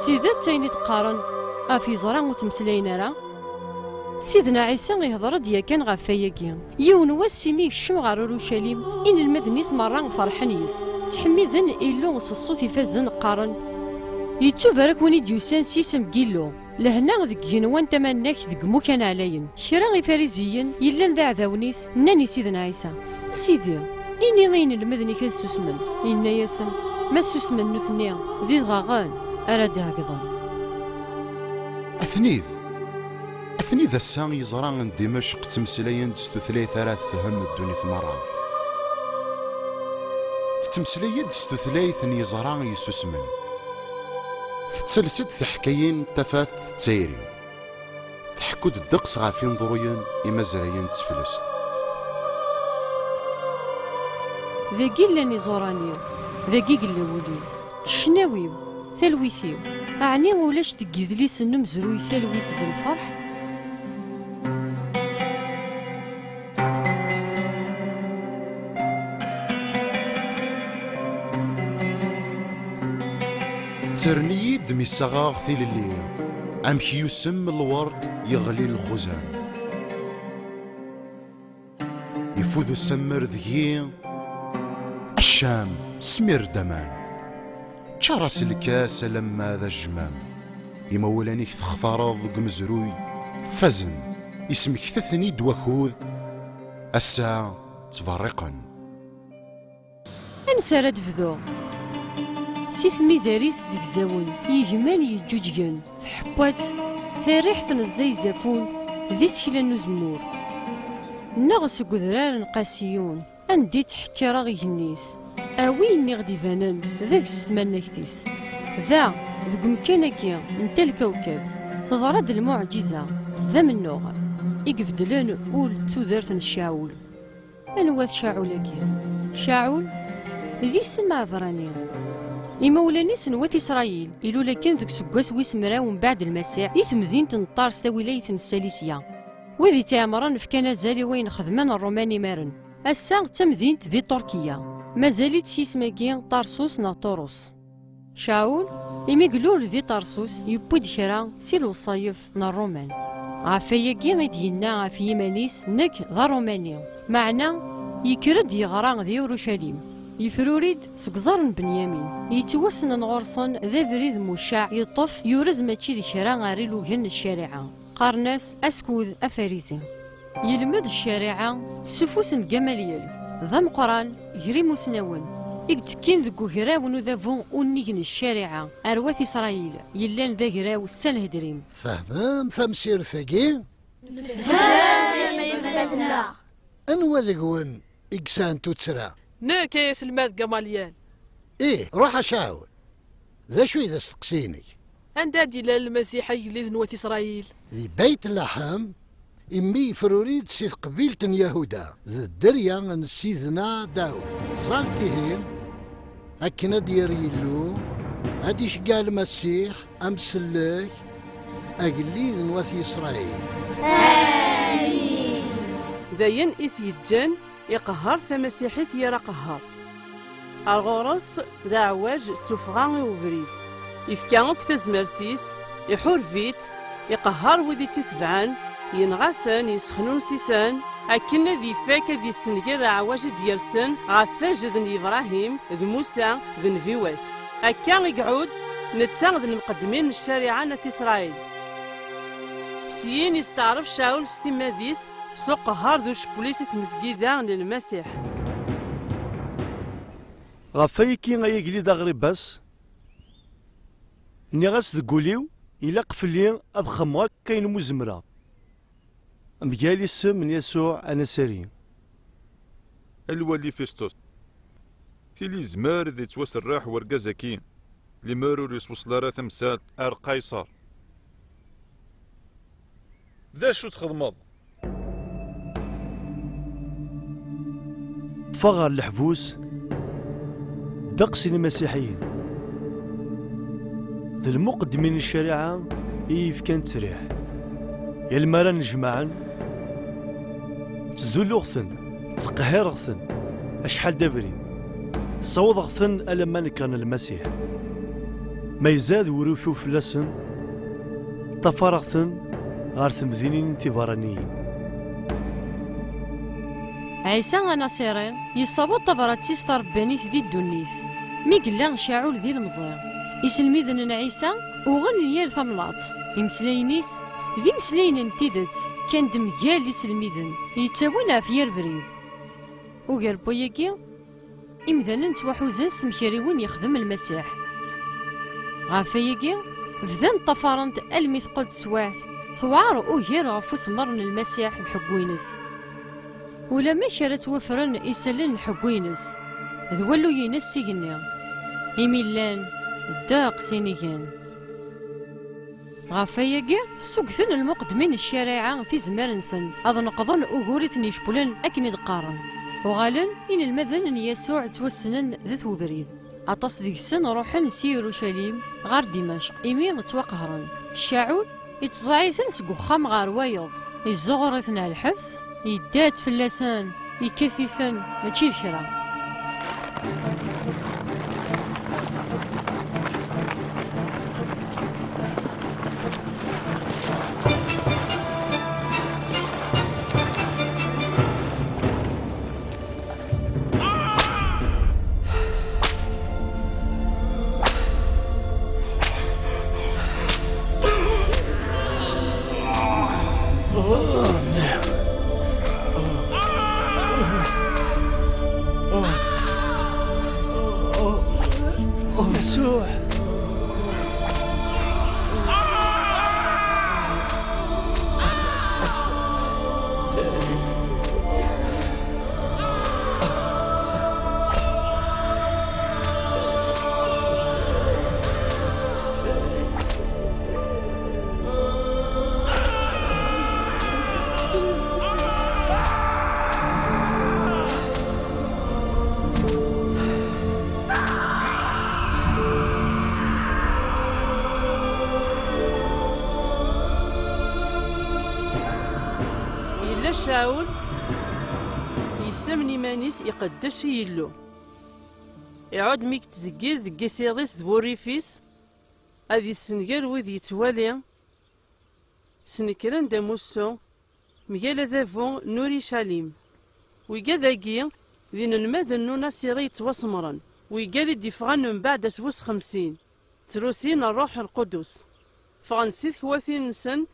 تيدا تايني تقارن افي زرا وتمسلاين راه سيدنا عيسى يهضر ديا كان غفاياكي يون واسيمي يكشم غار اورشليم ان المدنيس مرة فرحن يس تحميدن إلو الصوت يفازن قارن يتوب راك وني ديوسان سيسم كيلو لهنا ذك ينوان تمناك ذك موكان عليا كرا غي فاريزيين يلان ذا عذاونيس ناني سيدنا عيسى سيدي إني غين المدني كان سوسمن إنا ياسن ما سوسمن نثنيا ذي غاغان أرادها قضان أثنيذ الساغ يزران دمشق تمسليين دستوثلي ثلاث فهم الدنيا ثمران في تمسليين دستوثلي ثني يزران يسوسمن في تسلسل تحكيين تفاث تسيري تحكود الدقس غافين ضروين إمازريين تفلست ذاكي لاني زوراني ذاكي قلولي شناويو ثلويثيو أعني ولاش تقيدلي سنم زروي ثلويث ذا الفرح ترني دمي الصغاغ في الليل أمشي يسم الورد يغلي الخزان يفوذ السمر ذهي الشام سمير دمان تشرس الكاس لما ذا الجمام يمولانيك تختارض قمزروي فزن اسمك ثثني دوخوذ الساعة تفرقا أنسى راد فذو سيث ميزاريس زكزاون يجمان يجوجيان تحبات فريحة الزي زافون ذي سكلا نزمور نغس قذرار قاسيون أندي تحكي راغي جنيس أوين غدي فانان ذاك ستمان كتيس ذا ذوك مكانكي نتا الكوكب تضرد المعجزة ذا من نوغ يقفدلان أول تودرت الشاول أنواث شاعولكي شاعول ذي سمع فراني إمولانيس نوات إسرائيل إلو لكن ذوك سكواس ويسمرا ومن بعد المسيح يثمذين تنطارس تا ولاية الساليسية وذي تعمران فكان زالي وين خدمان الروماني مارن الساعة تمذين ذي تركيا مازالت سيسماكي طرسوس نا طوروس شاول إميقلول ذي طرسوس يبود كرا سي الوصايف نا الرومان عفاياكي غيدينا عفي يمانيس نك ذا روماني معنا يكرد يغرا ذي أورشليم يفروريد سكزار بنيامين يتوسن نغرسن ذا فريد مشاع يطف يورز ماتشي ذي كرا غاري لوهن الشارعة قارناس أسكوذ أفاريزي يلمد الشارعة سفوس الجماليل ذا مقران يري مسناون يكتكين ذكو هراون ذا فون ونيجن الشارعة أرواث إسرائيل يلان ذا هراو السنة هدريم فهمام ثمسير ثقيل فهمام أنو ذقون إكسان تتسرى ناك يا سلمات قماليان إيه روح أشاول ذا شو إذا استقسيني أندادي للمسيحي لذنوة إسرائيل ذي بيت اللحم إمي فروريد سيث قبيلة يهودا ذا الدريا نسيذنا داود زالتهم هكنا دير يلو هادي شقال المسيح أمسلك أقليذ نوثي إسرائيل آمين ذاين إث يجان يقهر ثمسيحي ثيرا قهر الغرس ذا عواج تفغان وفريد يفكانوك تزمرثيس يحور فيت يقهر وذي تتبعان ينغثن يسخنون سيثان أكن ذي فاك ذي السنجر عواج ديرسن غفاج ذن إبراهيم ذي موسى ذي نفيوات أكان يقعود نتاغ ذي المقدمين الشريعة نث إسرائيل سيين يستعرف شاول ستيماذيس سوق هار ذو شبوليسي تمزقيذا للمسيح غفايكي غيقلي ذا غريباس ني غاس ذقوليو إلا قفلي أضخم كاين مزمرة مجالي السم من يسوع أنا سري الولي فيستوس تيلي زمار ذي توسراح ورقازاكين لمارور يسوسلارا ثمسات أر قيصر ذا شو تخدمض فغر الحبوس دقس المسيحيين ذا المقدمين الشريعة إيف كانت تريح يا المران جماعا تزول غثن تقهير غثن أشحال دابرين صوض غثن ألما كان المسيح ما يزاد وروفو فلاسن تفرغتن غار تمدينين تيفارانيين. عيسى أناصيري يصابو طفرات ربانيت ذي الدنيث مي قلا شاعول ذي المزير يسلميذن عيسى وغن يال ثملاط يمسلاينيس ذي مسلاين تيدت كان دمجال يسلميذن يتاوينا في يرفريد وقال بوياكي إمذانا توحوزن سمكاريوين يخدم المسيح غافياكي فذان طفرنت الميث قد سواعث ثوار أوهير غفو سمرن المسيح بحقوينس ولا ما كانت وفرن إسالن حقوينس ذولو ينس سيقني إميلان داق سينيكان غافياكي سوقثن المقدمين الشارعة في زمارنسن أظ نقضن أغوريثن يشبولن أكن يدقارن وغالن إن المذن يسوع توسنن ذات وبريد أطاس ديك السن روحن سي يروشاليم غار دمشق إمي توقهرن الشاعول يتزعيثن سقوخام غار وايض يزغرثن على الحبس يدات فلاسان يكثثن ماشي ذكرى. يسوع شاول يسمن مانيس يقدش يلو يعود ميك تزكير ذكي سيغيس دبوريفيس هذي السنقال وذ يتوالي سنكران داموسو ميالا ذافو نوري شاليم ويقا ذاكي ذين الماذن نونا سيري تواسمرن ويقا ذي ديفغان من بعد سوس 50 تروسين الروح القدس فغنسيث كواثين نسن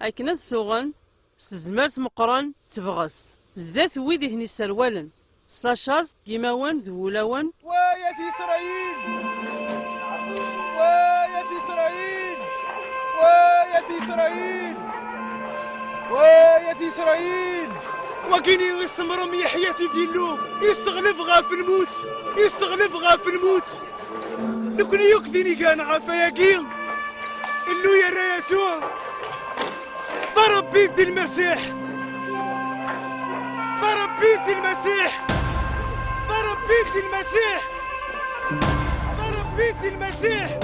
أكناد سوغن ستزمرت مقران تبغس زدات ويدي هني سروالن سلاشارت كيماوان ذولاوان ويا في إسرائيل ويا في إسرائيل ويا في إسرائيل ويا في إسرائيل وكيني يسمرهم يا حياتي ديالو يستغلف غا في الموت يستغلف غا في الموت نكون يكذيني كان عفاياكي اللو يا يسوع ضرب بيد المسيح ضرب بيد المسيح ضرب بيد المسيح ضرب بيد المسيح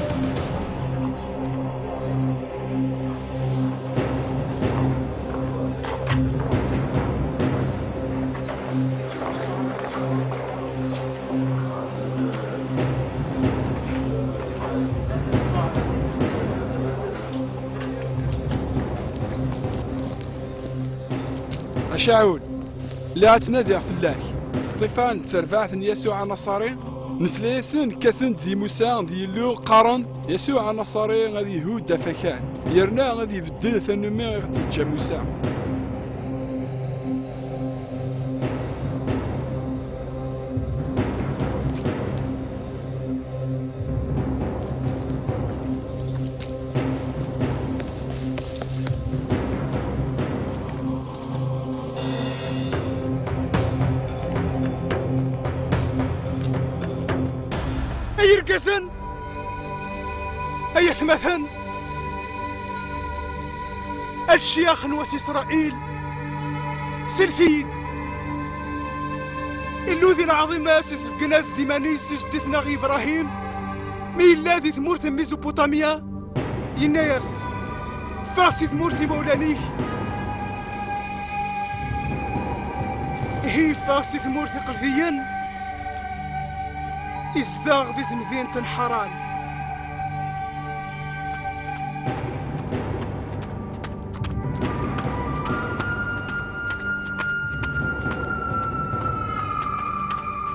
شاعول لا تنادي فلاك ستيفان ترفعت يسوع النصاري نسليسن كثنت ذي موسى ذي اللو قارن يسوع النصاري غادي هود فكان يرنا غادي يبدل ثنمي غادي تجا موسى يرقسن أي ثمثن الشياخ نوات إسرائيل سلثيد اللوذي العظيم أسس بقناس ديمانيس جدثنا غي إبراهيم ميلا ذي ثمورت ميزوبوطاميا يناياس فاسي ثمورتي مولانيه هي فاسي ثمورتي قلثيا إزداغ ذي ثمذين تنحران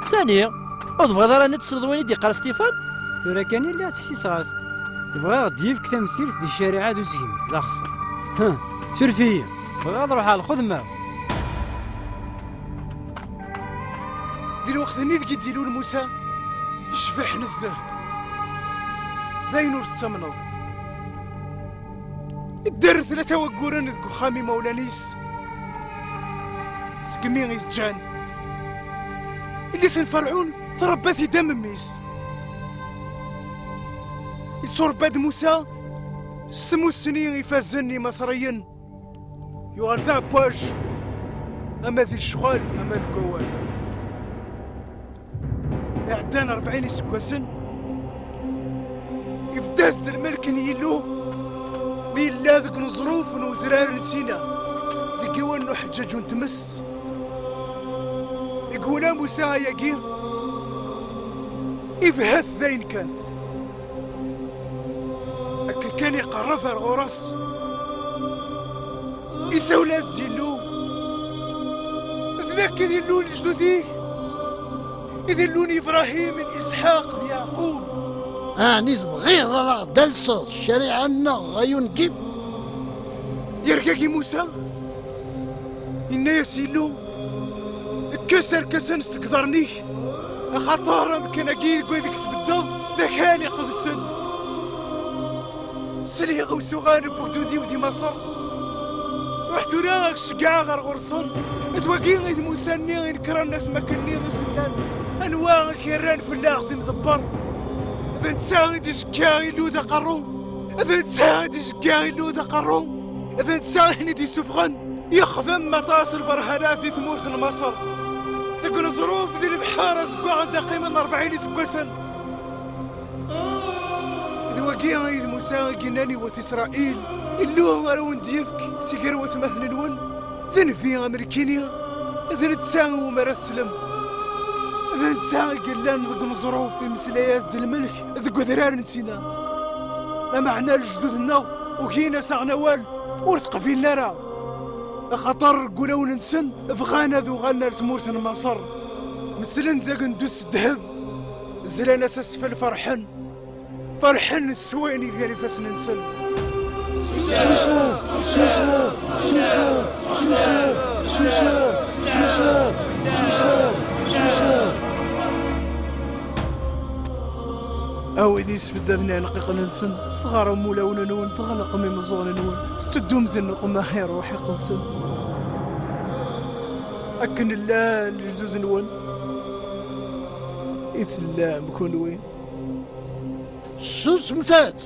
ثانية وتبغى راني تسلط وين يدي قال ستيفان؟ ورا كان اللي تحسيس غاس يبغى غادي يفك تمثيل دي الشارع دو زين لا خسر ها سير فيا بغا نروح على الخدمة دير وقت نيت كيديرو لموسى يشبح نزه ذاين ور تسمنض الدر 3 وقورن ذكو خامي مولانيس سقمي غيسجان اللي سنفرعون ضرباتي دم ميس يصور باد موسى سمو السنين يفازني مصريا يوغر ذا باج اما ذي الشغال اما ذي الكوال اعدان 40 سكوسن يفداز الملك نيلو بيلا ذك نظروف وذرار نسينا ذي قوانو حجاج ونتمس يقولا موسى ياقي يفهث ذين كان أكا كان يقرف الغرس يسولاس ديالو ذاك ديالو لجدوديه يذلوني إبراهيم من إسحاق يعقوب نزم غير غدا الصوت الشريعة غيون كيف يرقاكي موسى إنا يسيلو كسر كسن تقدرني خطارة مكان أكيد قويدك تبدو ذكاني قد السن سليغ وسوغان بوكدودي ودي مصر رحتو راك شقاع غير غرصن اتواقي غيد موسى ني نكرا الناس مكني غسلان انواعك يران فلاغ ذي مذبر اذا نتساعد شكاعي لو تقرو اذا نتساعد شكاعي لو تقرو اذا نتساعد دي سفغن يخدم مطاس البرهانات في ثموث مصر تكون ظروف ذي البحارة سكوا عندها قيمة 40 سكوسن إذا وقيا غير موسى جناني وإسرائيل اللوه راون ديفك سيقر وثمثل الون ذن في أمريكينيا إذا نتساوي ومرات سلم إذا نتساوي قلان ذق ظروف في مسلاياس دي الملك إذا قدرار نسينا لا معنى لجدودنا وكينا ساغنوال ورثق في النار خطر قولوا ننسن فغانا ذو غانا لثمورة مصر مسلن ذاك ندوس الذهب زلان اساس في الفرحن فرحن السويني ديالي فاس ننسن شوشو شوشو شوشو شوشو شوشو شوشو شوشو شوشو او إذا سفدادنا نقيق ننسن الصغار مولاونا نون تغلق من مزوغنا نون ستدوم ذنق ما خير روحي قنسن أكن الله لجزوز نون إث الله مكون وين سوس مسات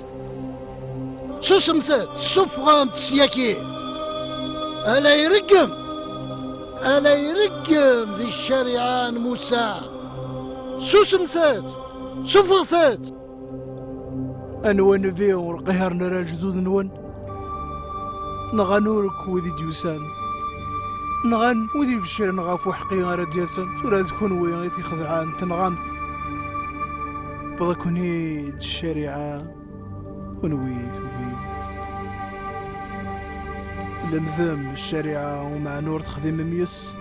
سوس مسات سفغام تسياكي ألا يرقم ذي الشريعان موسى سوس مسات سفغثات أنوان فيه ورقهر نرى الجدود نون نغانورك وذي ديوسان نغان وذي بشير نغافو حقي غير دياسان سورة تكون وين غيثي خضعان تنغامت بغا كونيد الشريعة ونويت لمذم الشريعة ومع نور تخدم ميس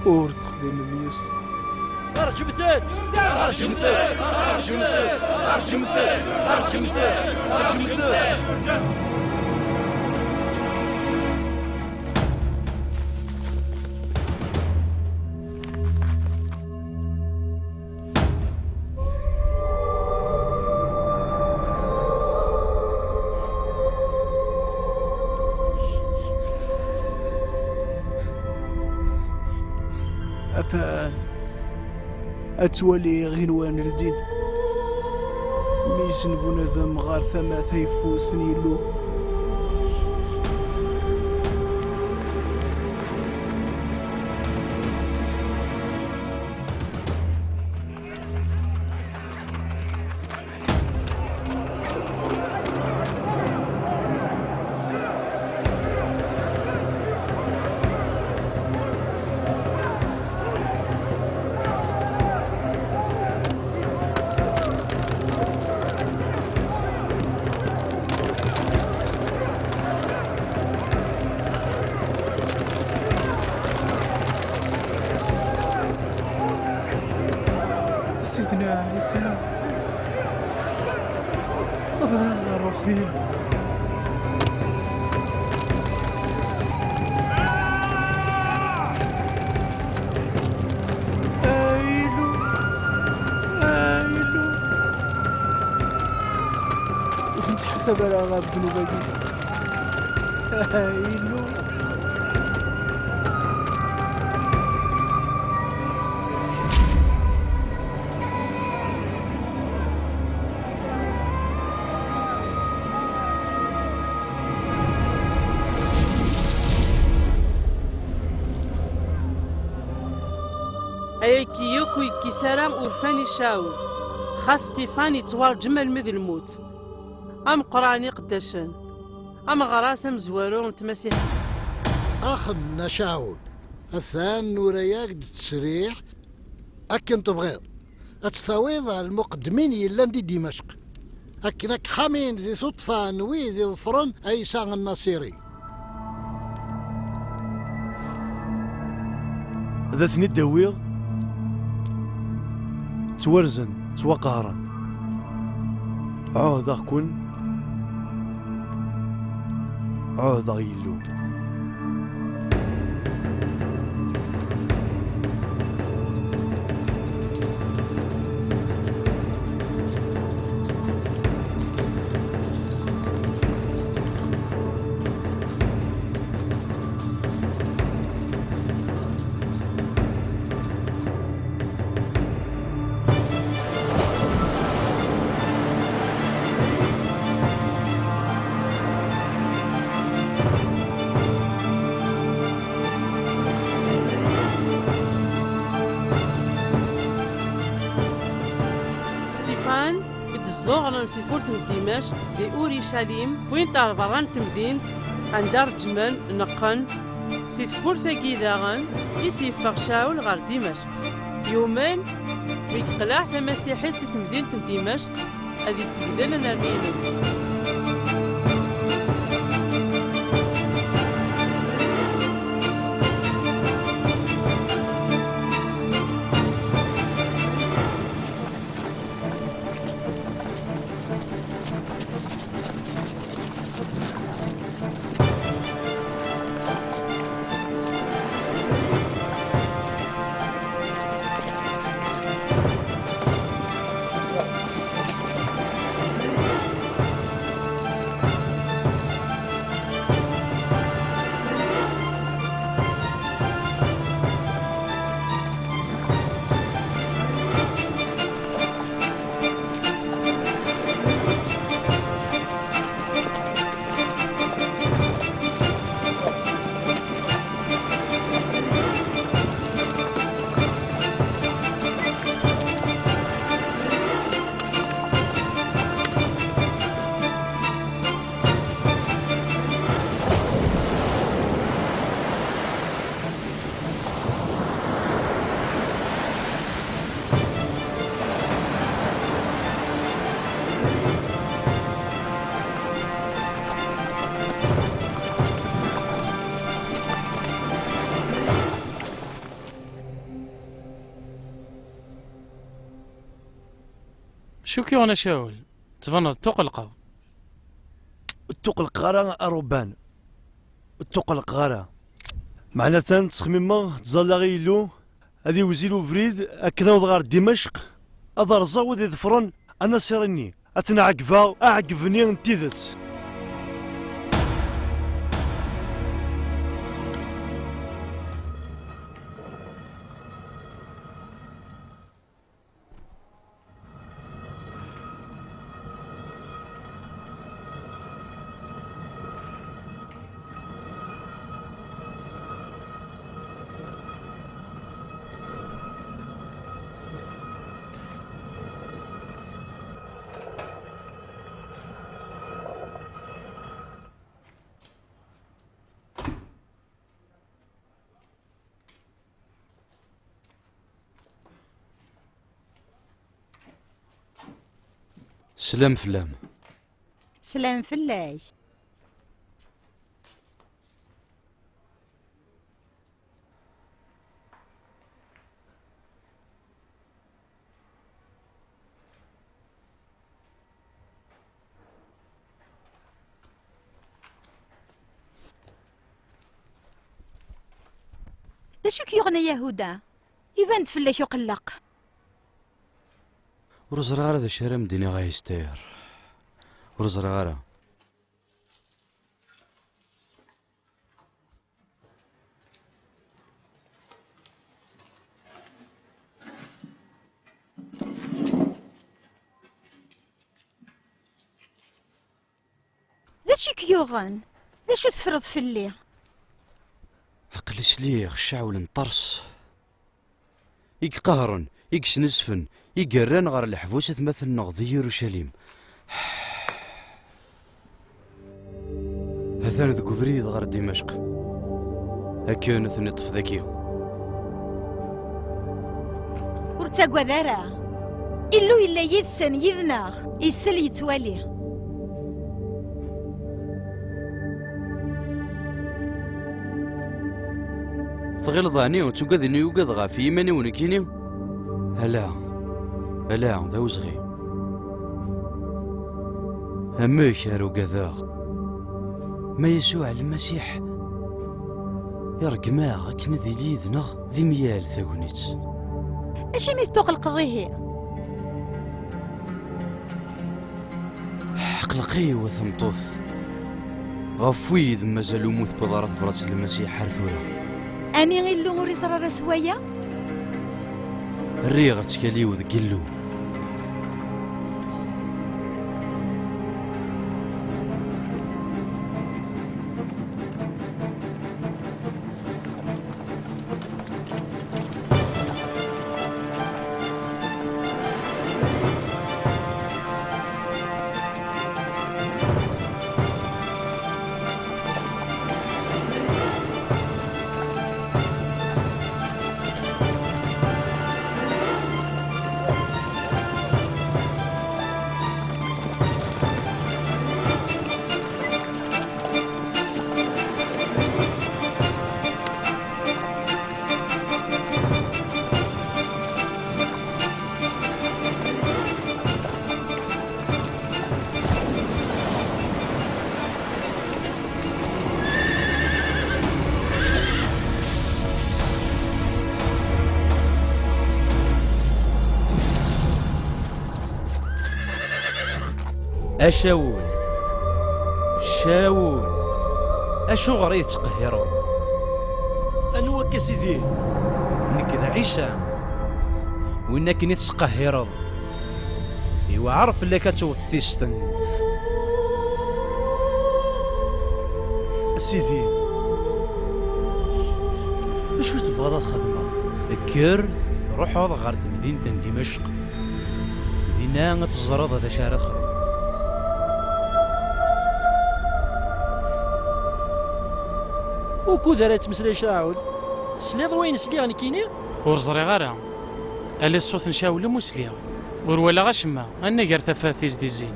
اور تخدم ميس أرجمثات أرجمثات أرجمثات أرجمثات أرجمثات أرجمثات أفان أتولي غنوان الدين ميسن فنذم غار ثما ثيفو سنيلو سيدنا عيسى أظهرنا روحي. وكنت حسب على غاب ذنوبك. هايلو أياكي يوكو يكي سلام أورفاني شاول خاص ستيفاني توار جمال مذ الموت أم قراني قداشان أم غراس أم زوارو نتمسيح أخنا شاول الثان نورياك تسريح أكن تبغيض أتثويض المقدمين يلان دي دمشق أكنك حامين ذي صدفة نوي ذي ظفرن أيسان النصيري هذا ثني الدويغ تورزن توقهرا عوض كن عوض يلو ستيفان يتزوغ سي ثبورت دمشق في أوريشاليم وين تربران تمدينت عند رجمان نقن سي ثبورت كيداغن يسيفغ شاول غير دمشق يومين ويقلع ثماسيحي سي تمدينت دمشق هذه سجدان نرمينس شو كي وانا شاول تفنض تقلقض التقلق غارة أروبان التقلق غارة معناتها تخميمة تزالغي يلو هذي وزيلو فريد أكناوض غار دمشق أضار زاود يظفرن أنا سيرني أتنا عقفا أعقفني انتذت سلام فلام سلام فلاي ذا شو كيغنى يهودا يبان فلاك يقلق. ورزرغارة ذا شارع مدينة غايستير ورزرغارة. ذا شو كيوغن ذا شو تفرض فلي. عقلس ليه الشعول نطرس يك قهرن يك سنسفن يقرن غير الحبوسة مثل نغضي يروشليم. هذا ذاك فريد غير دمشق هكا نطف ذاكي ورتاقوا ذارا إلو إلا يدسن يذناغ يسل يتوالي. ثغيل ضاني وتوقذ إنو يوقذ غافي يماني ونكيني. هلا ذا وزغي هميك يا روقذاغ ما يسوع المسيح يرقماغ كن ذي ليذنغ ذي ميال ثاونيت. أشي ميثوق القضيه قلقي وثمطوث غفويد مازالو موث بضارة فرات المسيح حرفورة. أني غير اللو موري صرار سوايا الريغ تكالي وذقلو. أشاول شاول أشو غريت تقهرون أنو كسيدي نكذا عيسى وإنك نتقهرض إيوا عرف اللي كتوت تيستن سيدي شو تبغى الخدمة؟ كرث روح هذا غير مدينة دمشق مدينة تزرد هذا شارع خرب. وكو دارت مسلا شاول سليض وين سليغ نكيني ورزري غارة ألي الصوت نشاول مسليغ ورولا غشمة أنا غير ثفاثيز دي زين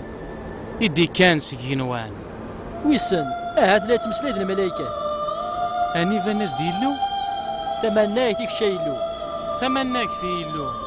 يدي كان سكينوان ويسن هات لا تمسليد الملايكة أني فالناس ديلو تمناك ديك شايلو ثمناك ثيلو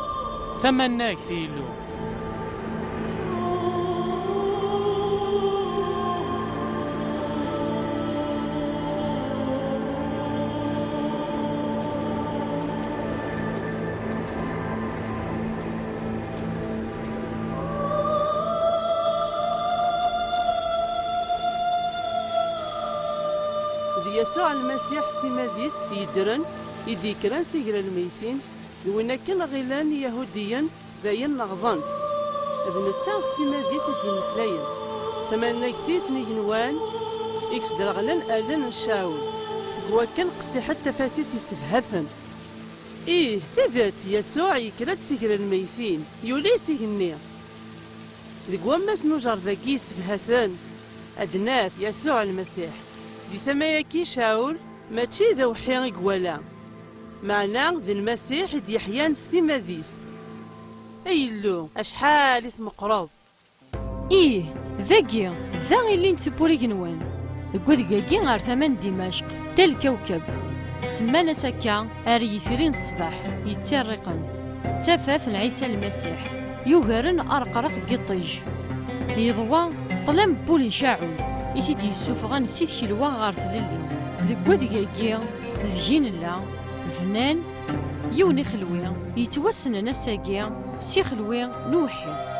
يسوع المسيح ستيماديس يدرن يديكران سيقرا الميتين لوين كان غيلان يهوديا باين نغضانت ابن التاغ ستيماديس دي مسلاين تمنى كثيس نيجنوان إكس درغلان ألان نشاول سقوا كان قصي حتى فاتيس يستفهفن إيه تذات يسوع يكرات سيقرا الميتين يولي سيهني لقوا ماس نجر ذاكي يستفهفن أدناف يسوع المسيح دي ثماياكي شاول ماشي ذا وحيان قوالا معنا ذي المسيح دي حيان ستيماديس ايلو اشحال اثم قرض إيه ذاكي ذا اللي نتبوري كنوان قدقاكي غير ثمن دمشق تا الكوكب سمانا سكا أريثرين الصباح يتسرقن تفاث عيسى المسيح يوغرن أرقرق قطيج يضوى طلم بولي شاعول يتيدي يسوفغان سيت كيلوا غار ثللي ذك ودقاقي زين لا الفنان يوني خلوي يتوسن نساقي سي خلوي نوحي.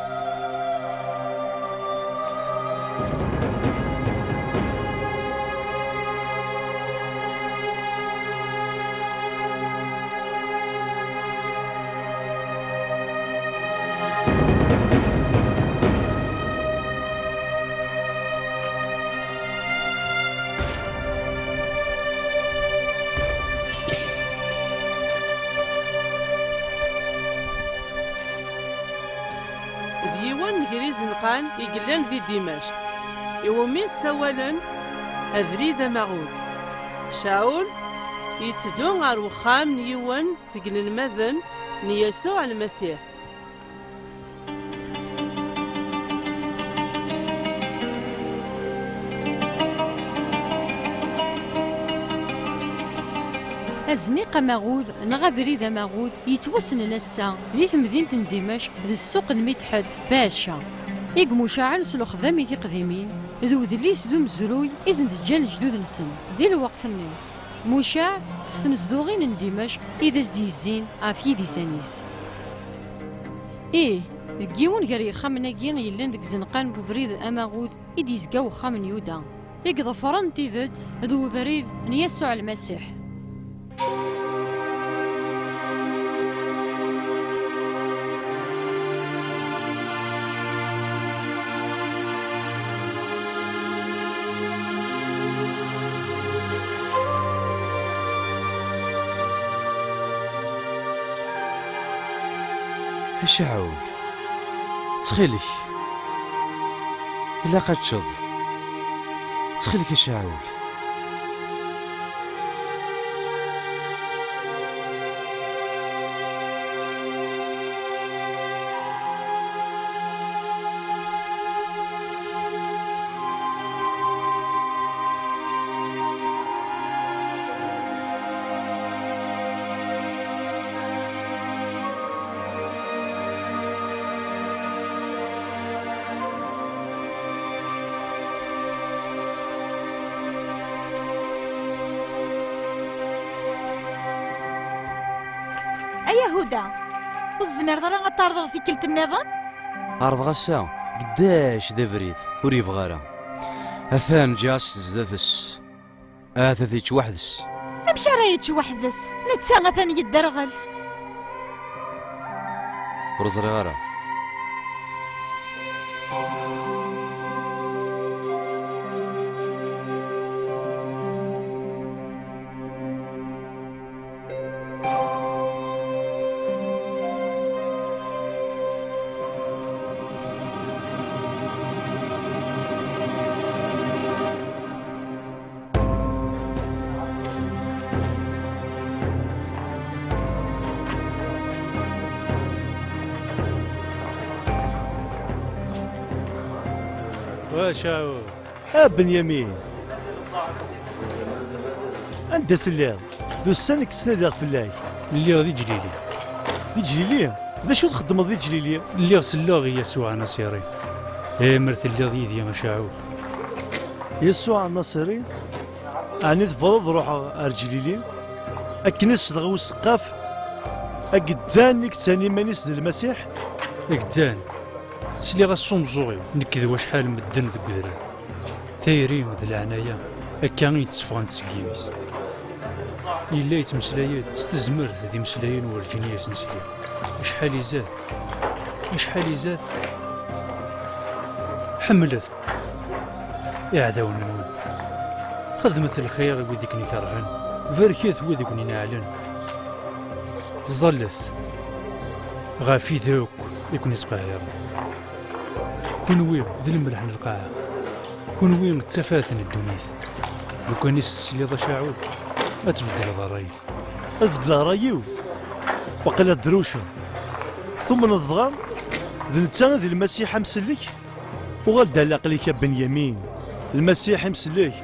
ديوان كريز نقان يقلان ذي دمشق يومين سوالا أذريد مغوذ شاول يتدون غار وخام نيوان سجن المذن نيسوع المسيح. أزنيق ماغوذ نغافري ذا ماغوذ يتوسن نسا لي في مدينة دمشق ذي السوق المتحد باشا يقمو شاعل سلوخ ذامي قديمين ذو ذليس ذو مزروي إذن دجال جدود نسن ذي الوقت الني مشاع ستنزدوغين دمشق إذا زديزين عافية دي سانيس إيه الجيون غير يخامنا جين يلان ديك زنقان بوفريد أماغوذ إدي زقاو خامن يودا يقضفران تيفت ذو بريد نيسوع المسيح. شعول تخيلك إلا قد تشظ تخيلك يا شعول يهودا وتزمر ضرا غتعرض في كلت النظام عرض غسا قداش ذا فريد وريف غارة أثان جاس زدثس آثاثيتش وحدس امشي رايتش وحدس نتسا ثاني يدرغل ورزري غارة واشاو بنيامين أنت تليض ذو السنة كتسنادغ في الله اللي غادي جليلي دي جليلية ذا شو تخدم ذي جليلية اللي غسلاغ يسوع الناصري مرث اللي غادي يدي مشاعول يسوع الناصري أعني تفضل روح أرجليلي أكنس دغو السقاف أقدانك تاني مانيس المسيح أقدان سلي غاسوم زوغيو نكذ واش حال مدن ذك درا ثايرين ذ العناية هكا يتصفغن تسكيوز إلا يتمسلايات ستزمرت ذي مسلايين ورجيني يسنسلي شحال يزاد شحال يزاد حملت إعداونا نون خدمت الخير وذيك نكرهن فاركيت وذيك نعلن ظلت غافي ذوك يكون يتقاهر كونوي ذي الملحن القاعة كونوي متفاثن الدنيا لو كان يسلي ضشاعول أتبدل ضراي أتبدل رايو وقال الدروشة ثم الضغام ذي نتا ذي المسيح مسلك وغدا لقليك بنيامين المسيح مسلك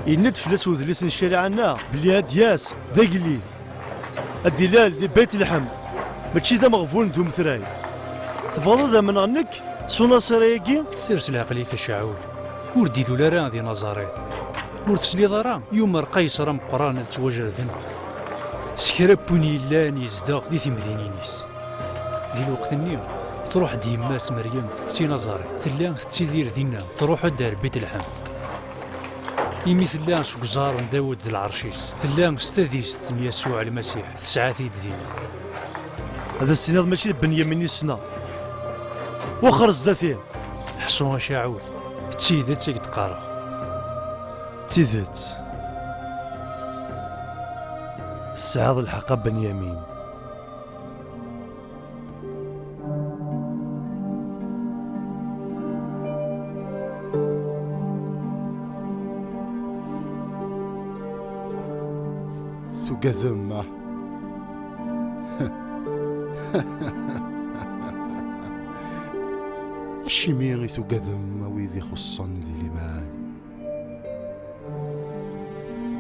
يند فلس وذليس شارعنا بلي هاد ياس داقلي الدلال دي بيت اللحم ماشي ذا مغفول ندوم ثراي تفضل ذا من عنك سونا سرايكي سيرسل عقليك الشعول وردي ذو لارا ذي نظاريت ورتسلي ضرا يوم قيصر مقران تواجر ذن سكراب بوني لان يزدغ دي تمدينينيس. دي الوقت-ني تروح ديماس مريم سي نظري تلا تتسيدير دينا تروح دار بيت الحم. إيمي تلا شقزار داود ذي العرشيس تلا استاذيست يسوع المسيح تسعة دينا. هذا السناد ماشي بنيامين السنة وخر زداتين حصوها شاعوذ تسيدت سيد قارخ تيذت السعاد الحق بنيامين. سوكا زما الشميغي سوكا ذما ويذي خصن ذي ليمان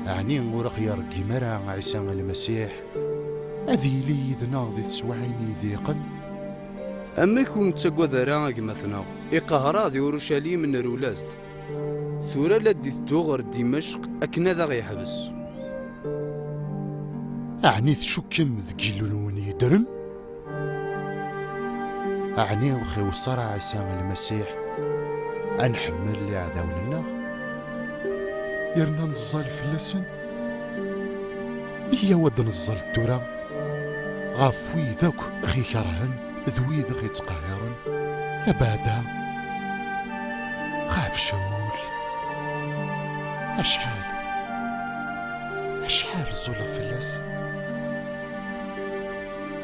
يعني نقول خيار كيمرا عيسى المسيح هذي لي ذنا ذي تسوعيني ذيقا. أما يكون تسقوا ذراغ مثلا إقهرا ذي أورشليم من رولازد ثورة لدي تدوغر دمشق أكنا ذا غيحبس أعني تشكم ذكيلون يدرن أعني وخي وصرع عيسى المسيح أنحمل لي عذاولنا يرنا نزال فلسن إيا ود نزال الدورة غافوي ذاك غي كرهن ذوي ذا غي تقهرن لبعدها خاف شول أشحال زولا فلاس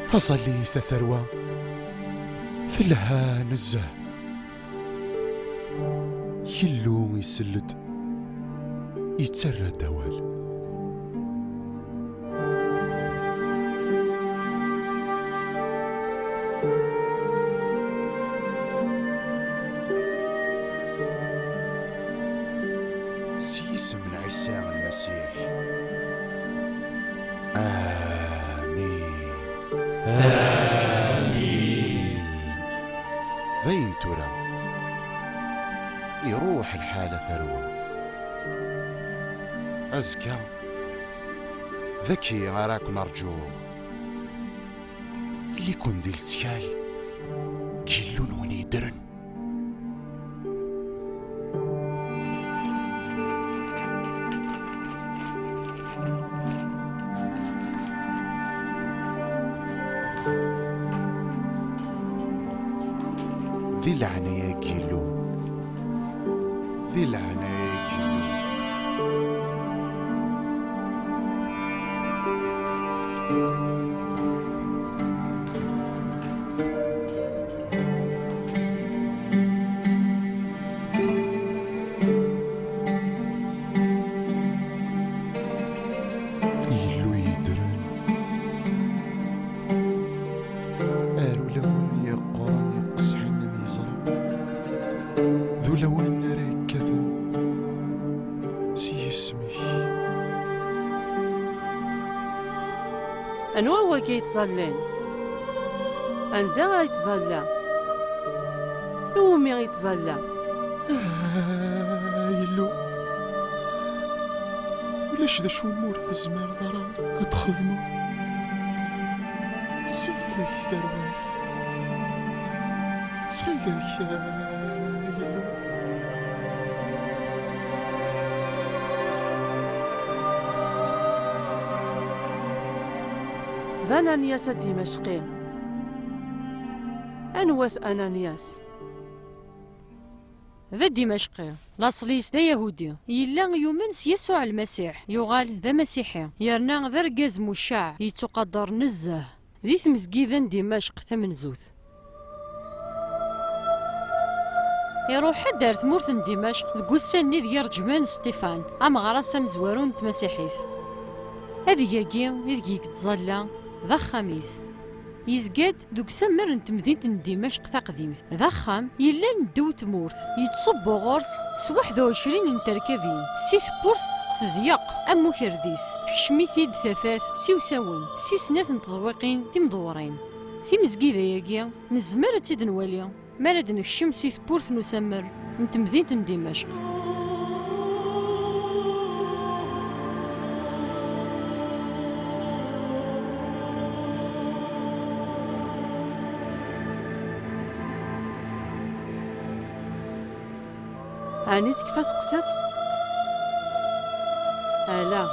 فصلي ثروة ثلها نزه يلو يسلد يتسرى دوال. سيس من عيسى المسيح. آمين آمين. ذين ترى يروح الحالة ثروة أزكى ذكي غراك نرجوه اللي كون ديل تسكال كيلون وني درن. ذي لعنة يا كيلو ذي لعنة يا كيلو. يلو يدرن آرو لون يقرن يقصحن ميزرا ذو لون ركثن سي اسمي. أنوا هو كيتظلن عندها غيتظلى يومي غيتظلى يلو ولاش ذا شو مور الزمان ضرا تخدمض سيلي ثروي سيلي يلو. ذا أنانياس الدمشقي أنوث أنانياس ذا دمشقي لاصليس ذا يهودي يلا يومنس يسوع المسيح يغال ذا مسيحي يرنا ذا رقاز مشاع يتقدر نزه ذي تمزقيذا دمشق ثمنزوث يروح دار ثمورث دمشق القساني ذي رجمان ستيفان عم غراسة مزوارون تمسيحيث هذه ياكي إذ تظلى ذا خميس يزقاد دوك سمر انت مدينة دمشق تقديمت ذا خام يلا ندو تمورث يتصب غرس س 21 تركبين سيث بورث تضيق امو كرديس تكشميثيد ثفاث سيوساون سي سنات نتضويقين تمدورين في مزقيدة ياكي نزمر تيد نوالي مراد نكشم سيث بورث نسمر انت مدينة دمشق. هاني تكفى تقسات لا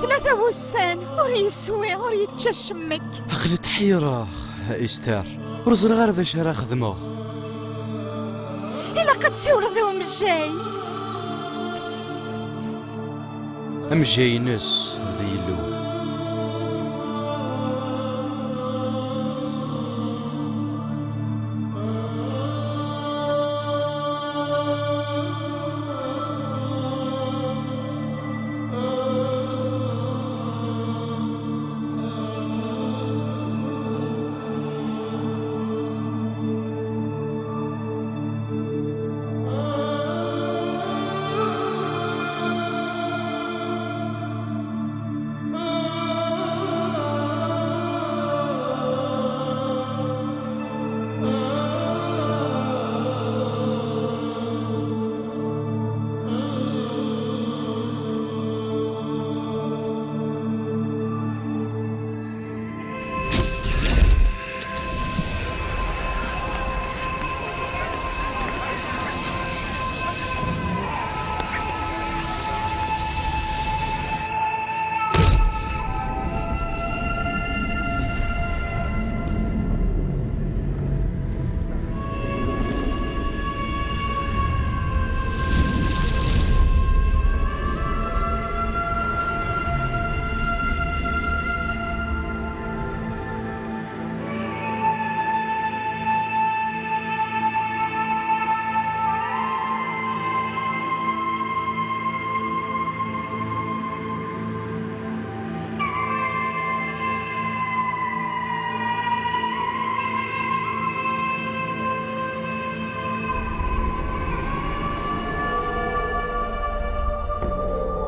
ثلاثة وسان ور يسوي ور يتشمك. عقل تحيرة إستار ورزر غير ذا شرا خدمة. إلا قد سيولد يوم الجاي. أم جاي ناس ذي اللو.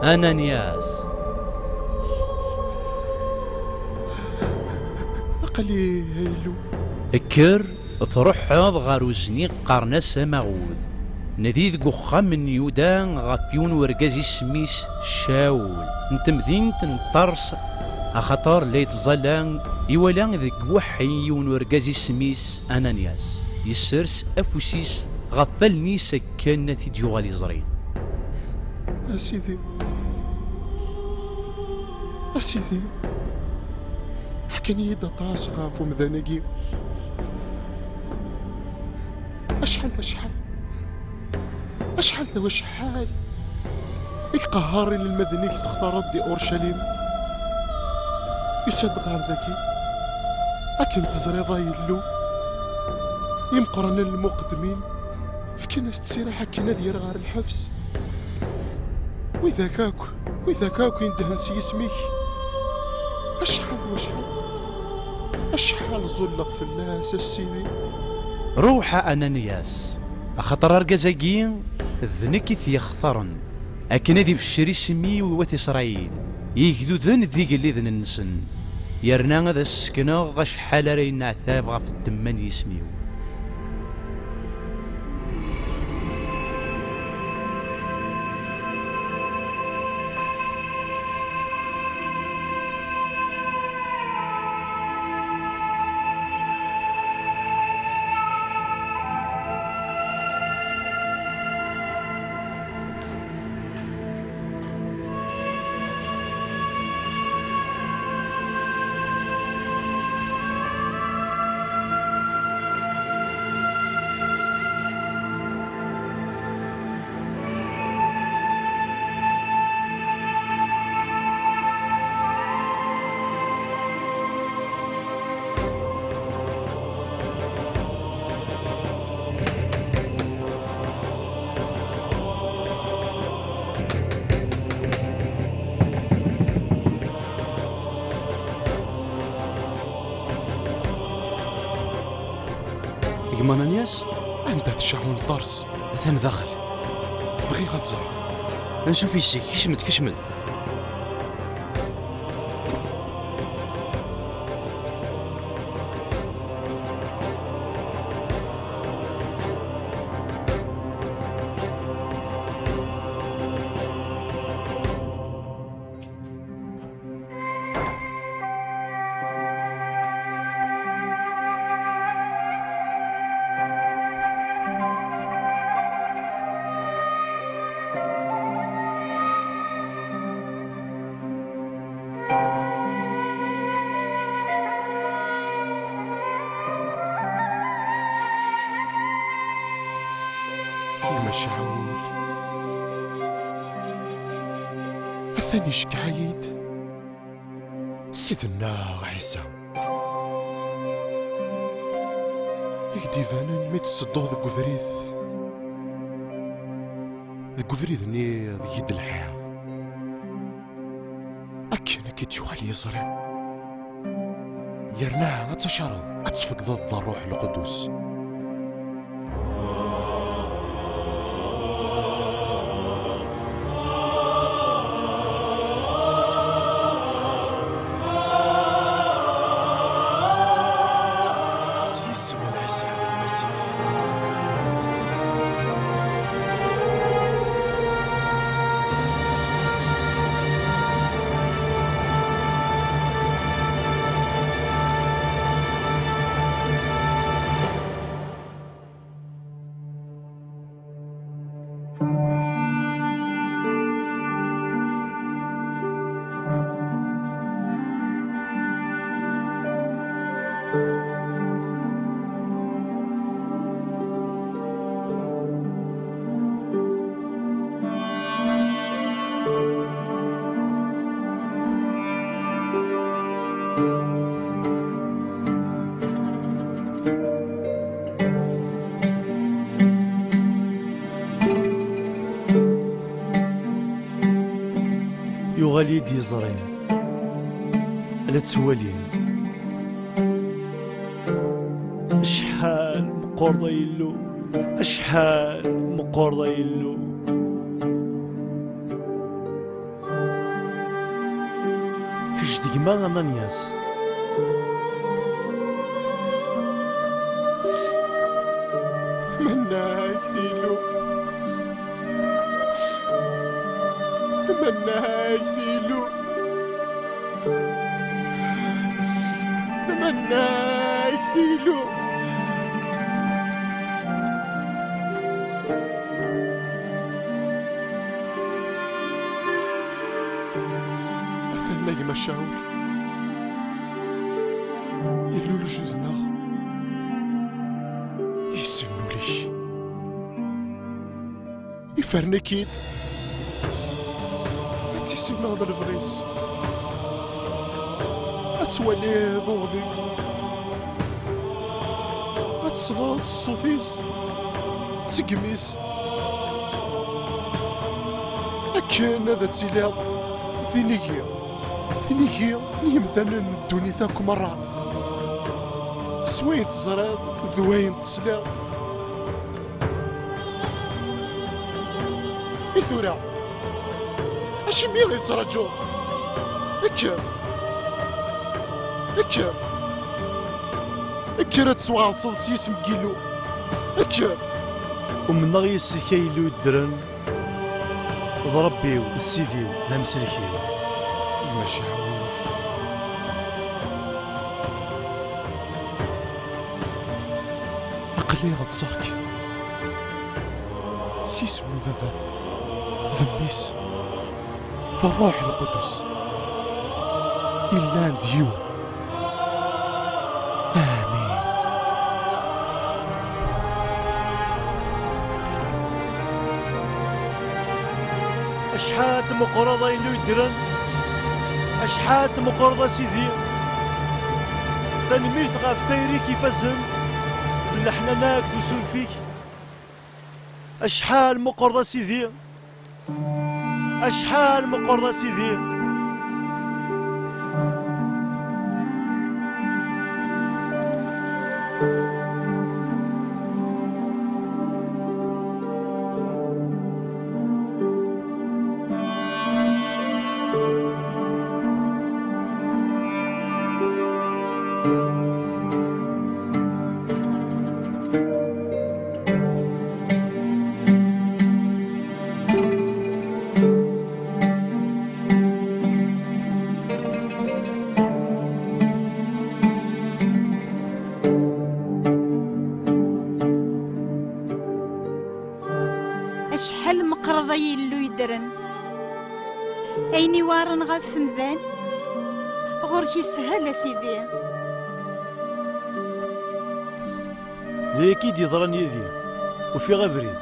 أنانياس قليلو اكر تروحض غار وزنيق قرناس مغود نذيذ قخام من يودان غفيون ورقازي سميس شاول نتمذين تنطرس أخطار ليت ظلان يولان ذي وحيون ورقازي سميس أنانياس يسرس أفوسيس غفلني سكانة ديوغالي زرين أسيدي أسيدي حكني يدا طاس غافو مذانقي أشحال ذا وشحال إك قهاري للمذنيك سختارت دي أورشليم يسد غار ذاكي أكن تزريضا يلو يمقرن المقدمين فكنا ستسير حكينا ديال غار الحبس وإذا كاكو يندهن سي اسميك أشحال زلق في الناس السيدي روح أنانياس أخطر أرقزاقين ذنكث يخثرن أكن ذي بشري سمي ووات إسرائيل يجدو ذن ذي قلي ذن النسن يرنا ذا السكنة غش حال رينا عثاب غف الدمان يسميو أنانياس عندها تشعون طرس أثن دخل بغي غتزرع نشوف يسيك كشمل ثاني شك عيد سيدنا عيسى يقدي فانن ميت تصدو ذا قفريث ذا قفريث ني ذا يد الحياة أكينا كي تشوالي يصرع يرناها أتشارض أتفق ضد الروح القدس سيسم العيسى والمسيح يغالي دي زرين على تسوالين شحال مقورضة يلو شحال مقورضة يلو كش ديما انانياس ثمناك ثيلو ثمناك ثيلو ثمناك ثيلو أثنى مشاول يلو لجوزنا يسنو لي يفرنكيد تيسيبنا هذا الفغيس أتوالي ضوضي أتصغال الصوثيس سقميس أكان هذا تسيلاب ثينيكيا يمثلن الدوني ثاك مرة سوين تزراب ذوين تسلاب إثورا أشي ميل يترجو اكر تسوى صلصي اسم كيلو اكر ومن غي السكايلو الدرن ضربيو السيديو ذا مسلكيو المشاوير أقلي غتصاك سيسمو فافاف ذميس ذا الروح القدس إلا عند يوم آمين. أشحال مقرضة إلو يدرن أشحال مقرضة سيدي ثاني ميلت غاف ثيري كيفازن ذل احنا ناكدو سولفيك أشحال مقرضة سيدي أشحال مقرضة سيدي أشحال مقرضة يلو يدرن أيني وارن غاف مذان غورك يسهل سيدي ذاك يدي ضران يدي وفي غبريد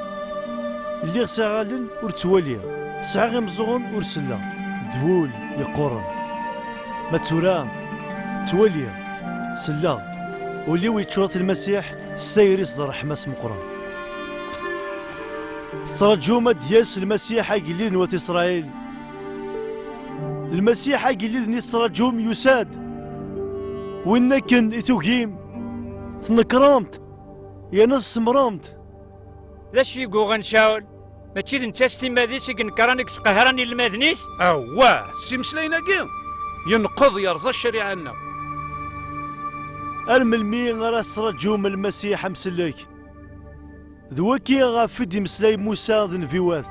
اللي ساغالن ور تواليا ساغ مزغون ور سلا دول يقرن ما تورا تولي سلا واللي ويتشوط المسيح السير يصدر حماس مقرن ترجمة دياس المسيح قليل نوات إسرائيل المسيح قليل نسترجم يساد وإنكن إتوغيم تنكرمت يا نص مرمت لاش يقوغن شاول ماشي ذ نتاستي ماديس كنكرانك سقهراني الماذنيس اواه سي مسلاينا كيم ينقض يرضى الشريعة لنا الملمي غرا ترجم المسيح مسلك ذوكي غافدي مسلاي موسى ذن فيوات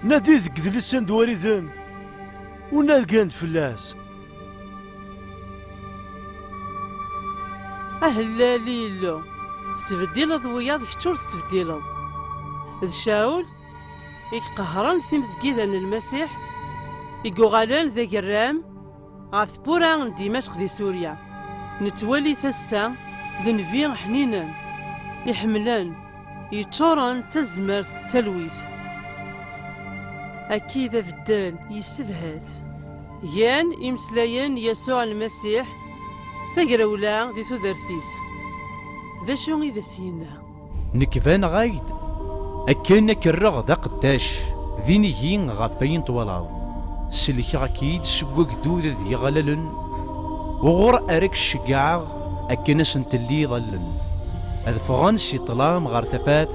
نادي ذك ذلسان دواري ذن ونادقاند فلاس أهلا ليلو تتبديل ضوياض كتور تتبديل ذ شاول يقهران في مسجدان المسيح يقوغالان ذا جرام غاف بورا دمشق ذي سوريا نتولي ثسا ذنفي حنينا يحملان يتشوران تزمر التلويث أكيد فدال يسفهات يان إمسلايان يسوع المسيح تقراولا ذي ثذرثيس ذا شو إذا سينا نكفان غايد أكن كرغ ذا قداش ذي نجين غافين طوالاد سلكي غاكيد سوق دود ذي غللن وغور أرك الشقاع أكن سنتلي ظلن أذفغان شي طلام غار تفات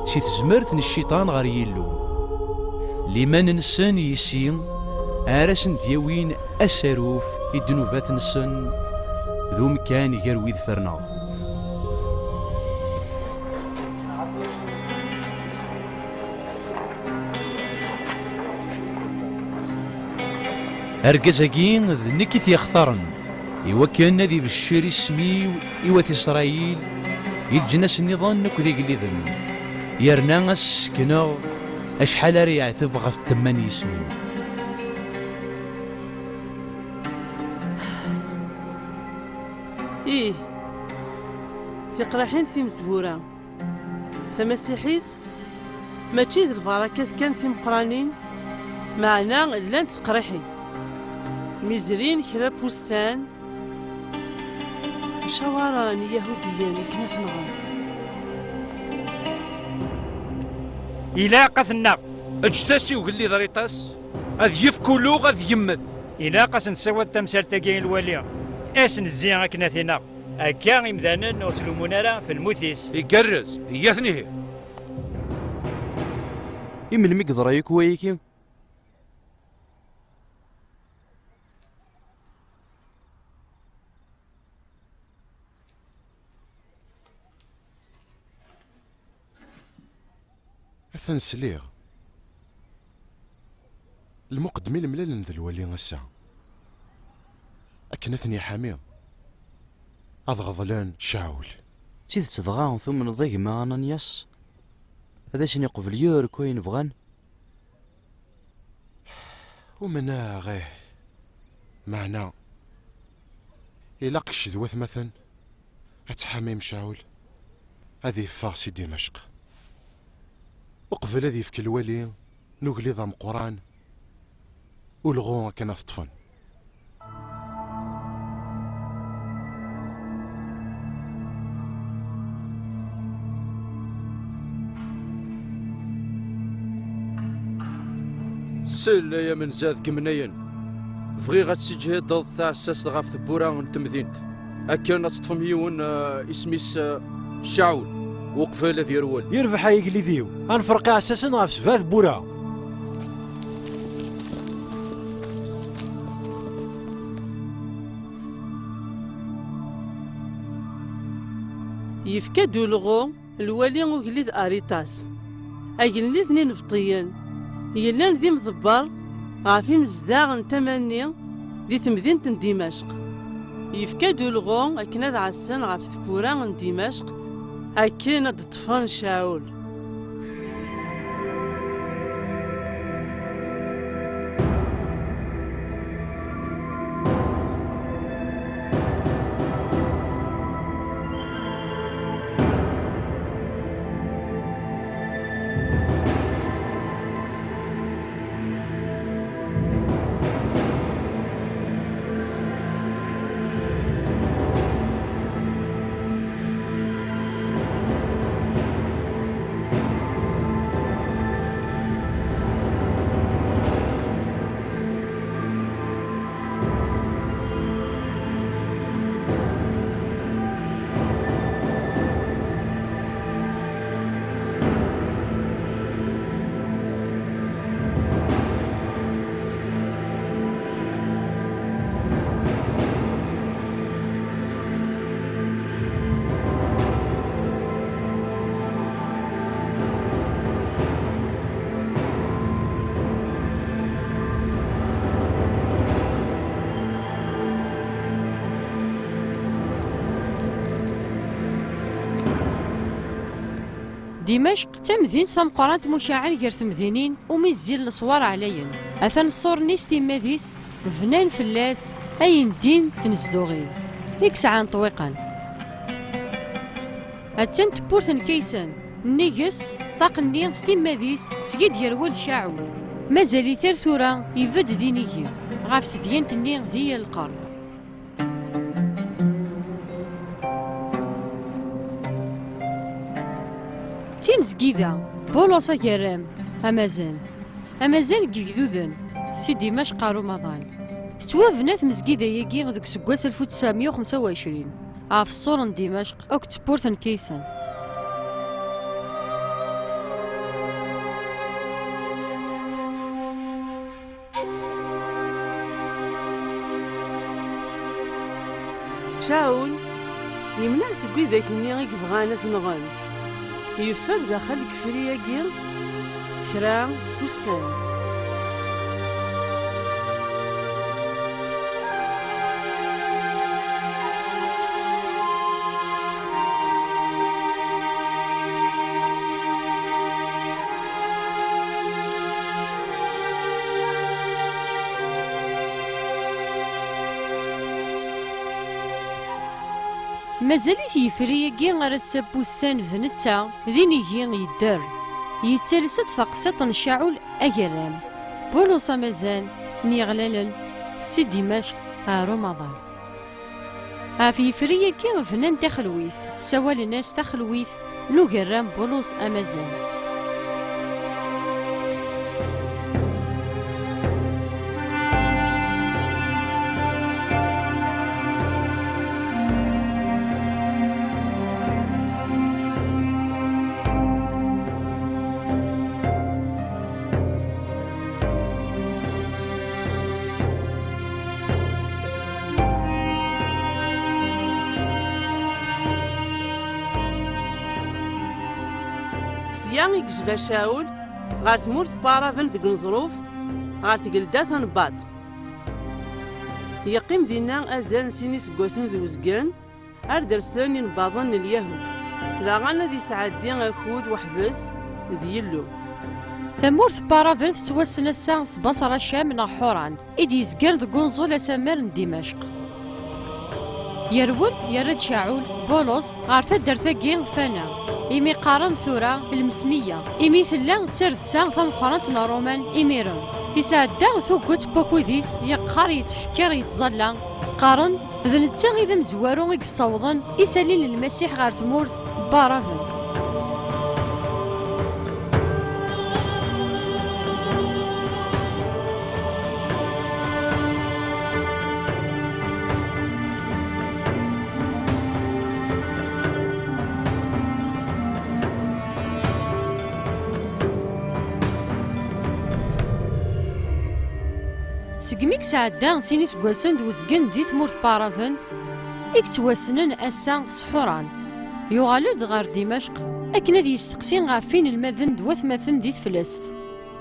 شي تزمرت الشيطان غار يلو لمن نسان يسين أرسن ديوين أسروف الدنوبات نسن ذو مكان يقروي ذفرنا أرقزاقين ذنكي يختارن يوكلنا ذي بالشري سمي إوات إسرائيل يلجناس النظام نكو ذي قليذن يرناس كنا أشحال ريع تبغى في التماني سمي إيه تقرحين في مسبورة فمسيحيث ما تشيذ البركات كان في مقرانين معنا لان تقرحي ميزرين خراب وسان مشاوران يهوديان كنا ثنغن إلا قثنا اجتاسي وقل لي ضريطاس هذ يفكولو غاذ يمث إلا قاس نسوى التمثال تاقين الوالية اسن الزين أكنا ثنا أكا إمذانا وتلومونا في الموثيس يقرز ياثنيه إمن المقدر رايك ويكي أثن سليغ المقدمين الملال ذا الولي غسا أكن أثني حامي أضغضلان شاول تيد تضغان ثم نضيق ما أنانياس هذا شنو قبل يور كوين بغان ومنا غيه معنا إلاقش ذوث مثلا أتحاميم شاول هذه فاغسي دمشق وقبل هذه في كل ولي نقلي ضم قران والغو كان تطفن سلا يا من زاد كمنين فغي غتسجهد ضد تاع الساس غاف ثبورا نتمذينت أكان تطفم يون اسميس شاول وقف الذي يرول يرفع يقلي ذيو انفرقع اساسا غاف سفاث بورا يفكادو الغو الوالي وقليد أريتاس أجن اثنين نفطيين يلان ذي مضبر غافي مزداغ تماني ذي تمدينة دمشق يفكادو الغو أكناد عسان غاف ثبورا دمشق أكناد طفان شاول دمشق تمدين ثمقرات مشاعر غير تمدينين وميزين الصوار عليا اثن الصور نيس تيماديس فنان فلاس اين دين تنسدوغين يكسعان طويقا اتن تبورتن كيسان نيجس طاقني ستيماديس سيد يرول شاعو مازالي تير ثورا يفد دينيكي غاف تدينتني ذي القرن تيمزكيدا بولوسا كرام امازان كيكدودن سيدي دمشق رمضان توافنات مزكيدا ياكي ذوك سكواس 1925 عاف الصورن دمشق اوك تبورتن كيسان شاول يمنع سكوي ذاك النيغي كيفغانا تنغن يفر داخل كفرياكي كرا بستان مازالت يفرياكي غير السبوسان ذنتا ذينيكي يدار يتلست ثقسط شاعول أجرام بولوسا مازال نيغلالن سي دمشق رمضان في فرياكي فنان تخلويث سوال الناس تخلويث نوغرام بولوس أمازان سيان يكجفا شاول غار تمورت بارافن ذك نظروف غار تقلدا ثنباط يقيم ذينا أزال سيني سكواسن ذو زقان أردرسان ينباضن اليهود لا غانا ذي سعدي أخوذ وحبس ذي يلو ثمورت بارافن تتوسن الساعة بصرة شام نحوران إدي زقان ذو قنزول سمار دمشق يرول يرد شاعول بولوس غار تدر ثقين فانا إمي قارن ثورة المسمية إمي ثلا ترثا ثمقرنت رومان إميرن يسعدا ثوكوت بوكوذيس يقخر يتحكر يتظلى قارن ذن التاغي ذا مزوارو يقصوضن يسالين المسيح غار تمورث بارافن سقميك سعدا سيني سكواسن دوزقن دي ثمورت بارافن اكتواسنن أسا سحوران يغالد غار دمشق أكن دي يستقسين غافين المذن دوث مثن دي تفلست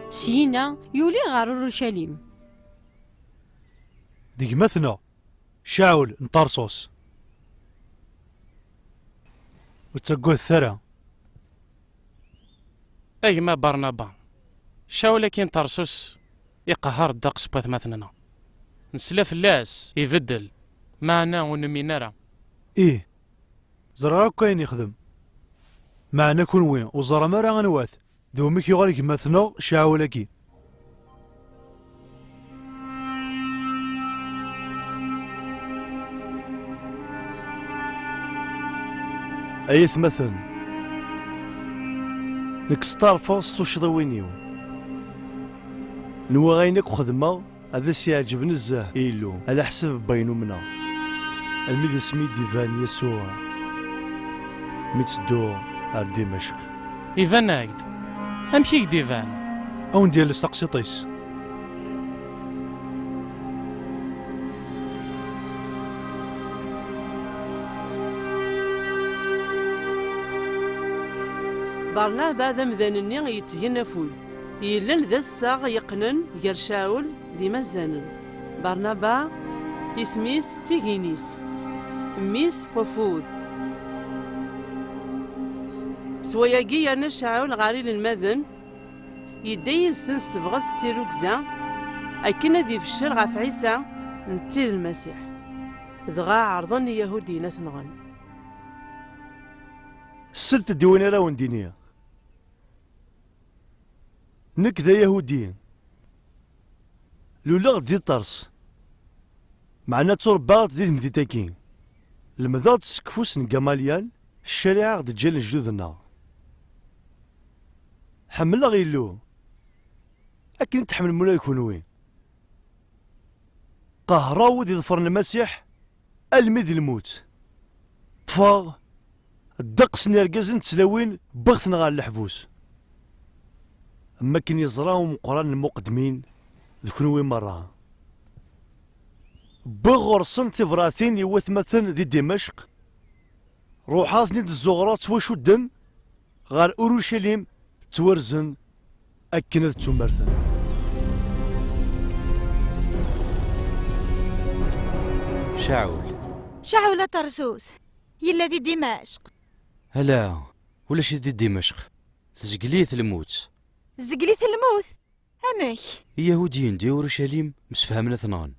سينا يولي غار اورشليم ديك مثنى شاول نطرسوس وتسقوه الثرى أي ما برنابا شاول كين طرسوس يقهر الدقس بثمثننا نسلا فلاس يبدل معنا ونمينارا إيه زرا كاين يخدم معنا كون وين وزرا مرا غنوات دومك يغالك مثنى شاولكي أيث مثل نكستار فوس وشضوينيو نوا غينك خدمة هذا سيعجب نزاه إيلو على حسب بينو منا الميد اسمي ديفان يسوع ميتسدو على دمشق إيفان نايد أمشيك ديفان أو ندير لستقسيطيس برنابا ذا مذانني يتجن نفوذ يلن ذا الساغ يقنن غير شاول ذي مزانن برنابا اسميس تيغينيس ميس وفوذ سواياكي يانا شعاول غاري المذن يدي سنس تبغس تيروكزا أكن ذي في الشر غاف عيسى نتيد المسيح دغا عرضن يهودينا ثنغن السلت الديوانية راون دينية نك ذا يهوديين لولا غدي طرس معنا ترباط ذي مديتاكين المذاط تسكفوس نقاماليال الشريعة غدي تجال جدودنا حمل غيلو أكن تحمل مولا يكون وين قهراو دي ظفر المسيح المذ الموت طفاغ الدقس نرقزن تسلاوين بغثنا غال الحبوس أما كن يزراهم قران المقدمين ذكون وين مرة بغرسن تفراثين يوثمثن ذي دمشق روحاثني الزغرات وشدن غار أورشليم تورزن أكنت تمرثن شعول طرسوس يلا دي دمشق هلا ولا شي دي دمشق زقليت الموت زقليت الموت أمك يهوديين دي اورشليم مسفهمنا ثنان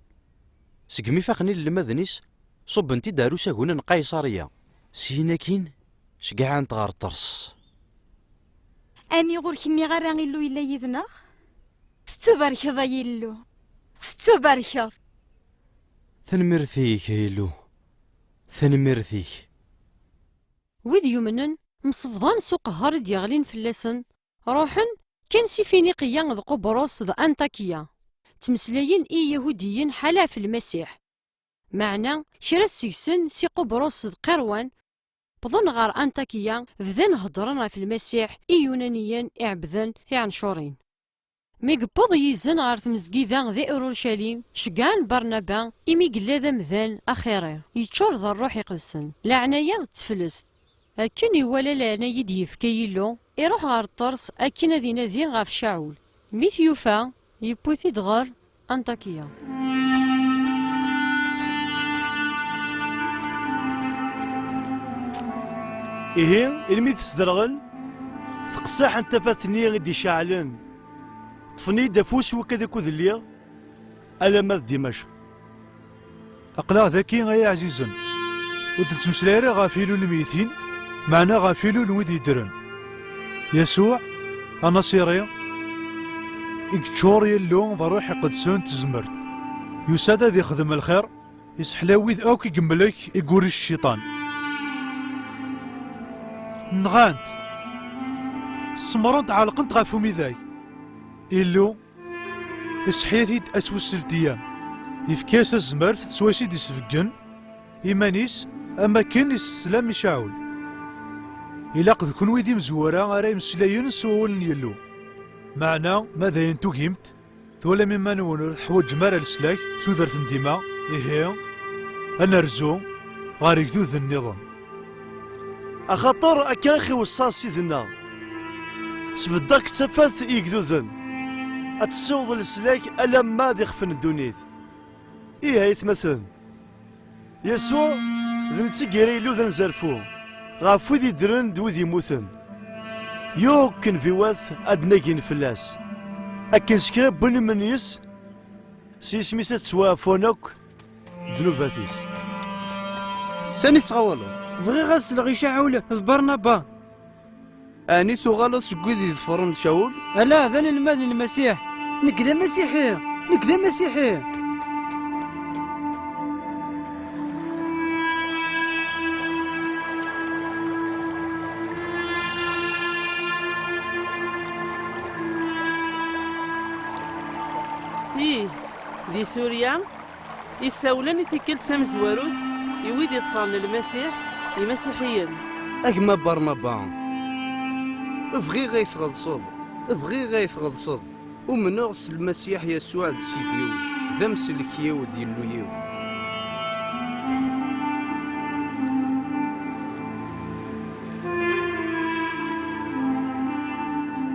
سقمي فاقني المذنيس صب انتي دارو ساقونا قيصرية سيناكين شقاع انت غار طرس أني غور كمي غير يلو إلا يذنغ تتبارك يلو تتبارك ثنمرثيك يلو ثنمرثيك ويذ يمنن مصفضان سوق هارد يغلين فلاسن روحن كان سيفينيقيا ذ قبرص ذ أنطاكيا تمسلاين يهوديين حلا في المسيح معنى كرا السيسن سي قبرص ذ قروان بظن غار أنطاكيا فذن هضرنا في المسيح يونانيين اعبذن في عنشورين ميقبض يزن غار تمزقيدا ذي أورشليم شقان برنابا قلا ذا مذان أخيري يتشور ذا الروح يقدسن لعنايا تفلس أكن يوالا لعنايا ديفكي يلو يروح غار الطرس أكن ذي نذي غاف شعول ميت يوفا يبوثي دغار أنطاكيا إيه الميت تسدرغل ثقساح انت فاثني غدي شاعلن طفني دافوس وكذا كذ الليغ ألمات دمشق أقلا ذكي غيا عزيزا وتتمسلايري غافيلو الميتين معنا غافيلو الوذ يدرن يسوع أنا صيري إكتشور يلو ضروح قدسون تزمرت يسادا ذي خدم الخير يسحلاويذ أوك يقملك يقول الشيطان نغانت سمرنت عالقنت غافو ميذاي إلو إسحياثي أسوس الديام يفكاس الزمرت سواسي دي سفقن إيمانيس أما كان السلام يشاول إلا قد كون ويدي مزورا أراي مسلايين سوول يلو معنا ماذا ينتو هيمت تولا مما نون حواج مارا السلاك تودر في الدماء إيه أنا رزو غاري ذو النظام أخطر أكاخي وصاص سيدنا سفداك تفاث يقذوذن أتسوض السلاك ألا ما ذي خفن الدونيت إيه يتمثل يسوع ذن تسقيري لو ذن زرفو غافو ذي درن دوذي موثن يوكن في واث أدناكين فلاس أكن سكراب بني من يس سيسميسة توافونوك دنوفاتيس ساني تغولو بغي غاسل غي شعول برنابا اني ثغالو سكويدي ظفرن شاول ألا ذا المال المسيح نكذا مسيحي نكذا مسيحي إيه ذي سوريا يساولاني ثكلت ثم زواروث يويد يطفرن المسيح المسيحيين أجمع برنابا بغي غيتغلصد بغي غيتغلصد ومن أغس المسيح يسوع د سيديو ذا مسلكيو ديالو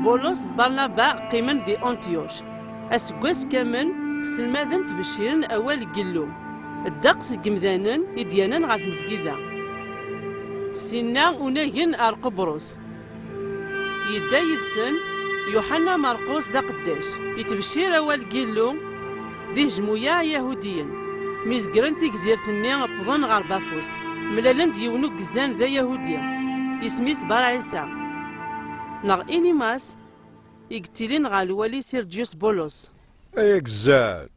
بولس برنابا قيمن ذي أنتيوش أسقاس كامل سلماذن تبشيرن أول قلو الدقس قمذانن يديانن غاف مسجدة سينا وناين أرقبروس يدا يدسن يوحنا مرقوس دا قداش يتبشير أول قيلو ذي جمويا يهوديا ميزقرن في جزيرة بضن غار بافوس ملالن ديونو قزان ذا يهوديا يسميس بار عيسى نغ إنيماس يقتلين غا الوالي سيرجيوس بولوس أيا قزال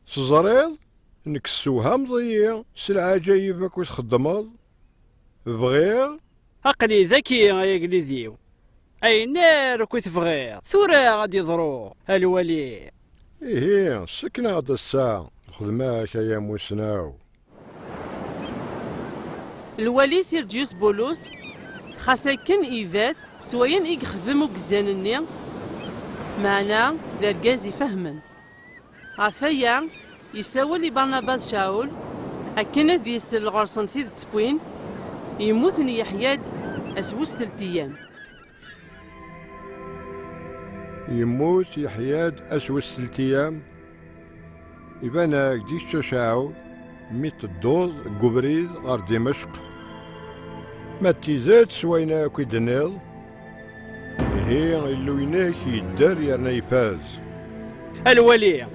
سزريض نكسوها مضية سلعة جايبك وش خدمض بغير عقلي ذكي يا قليذيو اي نار كنت تبغي ثورة غادي يضرو الولي إيه سكنا هاد الساعة خدماك يا موسناو. الوالي سيرجيوس بولوس خاصكن إيفات سوايا يخدمو قزانني معنا ذا الجاز يفهمن عفايا يساول برناباس شاول أكن ذي يسل غرصن في التبوين يموتني يحياد أسوس 3 أيام يموت يحياد أسوس 3 أيام إبانا قديش تشاعو ميت الدوز قبريز غار دمشق ما تيزات سوينا كي دنيض هي اللويناك يدار يرنا يفاز الولي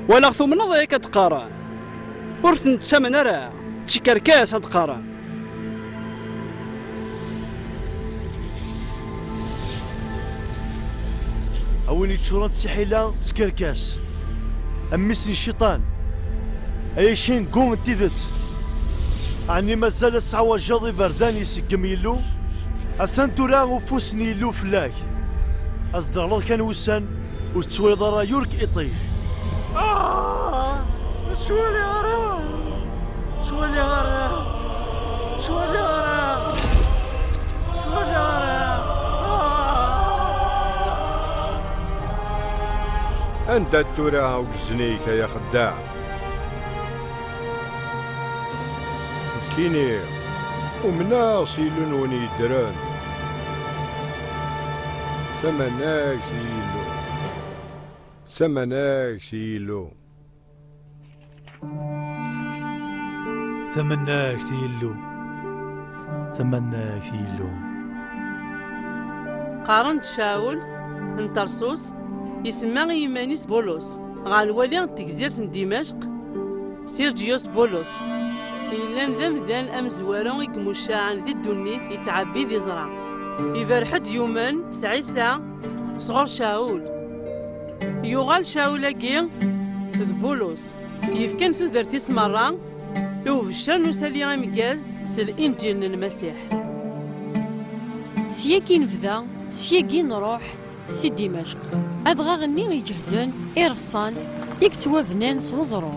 ولا خثو من ضيك تقارن ورث نتسامن راه تشكركاس تقارن أويني تشوران تسحيلة تسكركاس أمسني الشيطان أي شين قوم تيذت عني مازال السعوة جاضي بردان يسقم يلو أثان تورا وفوسني يلو فلاك أصدر الله كان وسان وتسوي ضرا يورك إطيش شوالي غرا شوالي غرا شوالي غرا شوالي غرا أنت التورا وقزنيك يا خداع كيني ومنا صيلون وني دران ثمناك سيلو ثمناك سيلو ثمناك تيلو ثمناك تيلو قارنت شاول انترسوس يسمى يمانيس بولوس غا الوالي تجزيرة دمشق سيرجيوس بولوس إلا ذم ذان أمزوارو يكمشاعن ذي الدنيث يتعبي ذي زرع يفرحد يوما سعيسى صغر شاول يغال شاولاكي ذ بولوس يفكن ثوثرتيس مرة يوفشان نسالي مكاز سل إنجيل المسيح سياكي نفذا سياكي نروح سي دمشق أبغى غني يجهدن إرصان يكتوا فنان سوزرو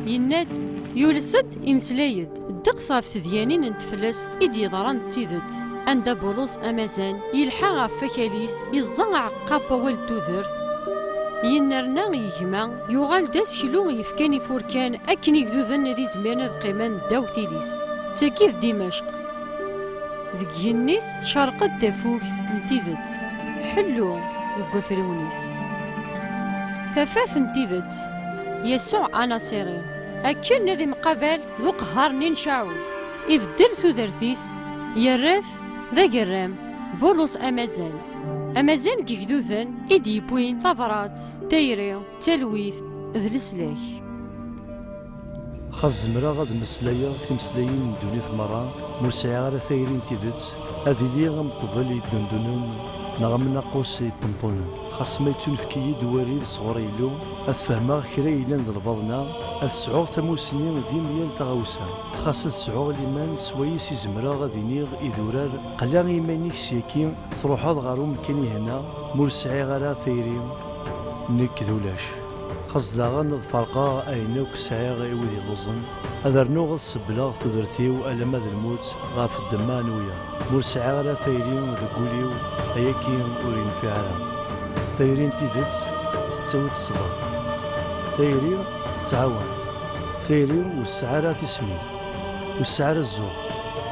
يناد يولسد إمسلايد الدقصة في تديانين نتفلست إدي ضران تيدت عند بولوس أمازان يلحى غف فكاليس يزرع قابا والتوذرث ينرنا يجمع يغال داس شلو يفكاني فوركان أكني يقدوذن ذي زميرنا ذي قيمان داو ثيليس تاكيف دمشق ذك جنيس شرقت دافوكت نتيذت حلو ذك فريونيس ففاث نتيذت يسوع أناصيري أكن ذي مقابل ذو قهار نين شاول يفدل ثوذرثيس يرث ذا جرام بولوس أمازان كيكدوذن إدي بوين ثبرات تيري تلويث ذ السلاك خاص زمرا غاد مسلايا تمسلايين دوني ثمرة مرسعي غير ثايرين تيدت هذي لي غمطبل يدندنون نغم ناقوس يطنطونون خاص ما يتنفكي دواريد صغور يلو أتفهمها كرا يلان ذ البضنا السعور ثموسنين ديميال تغاوسا خاص السعور ليمان سويس يزمرا غادي نيغ إذورار قلا إيمانيك سياكين تروحاض غارو مكاني هنا مرسعي غير ثايرين نك ذولاش خاص داغن فرقا أينوك سعي غير ودي لوزن هذا رنوغ السبلاغ تدرثيو ألم ذا الموت غاف الدمان ويا مرسعي غير ثايرين ذكوليو أياكين ورين في عالم ثايرين تيدت تتساوي الصبر ثايرين تتعاون ثايرين والسعارة تسمين والسعارة الزوغ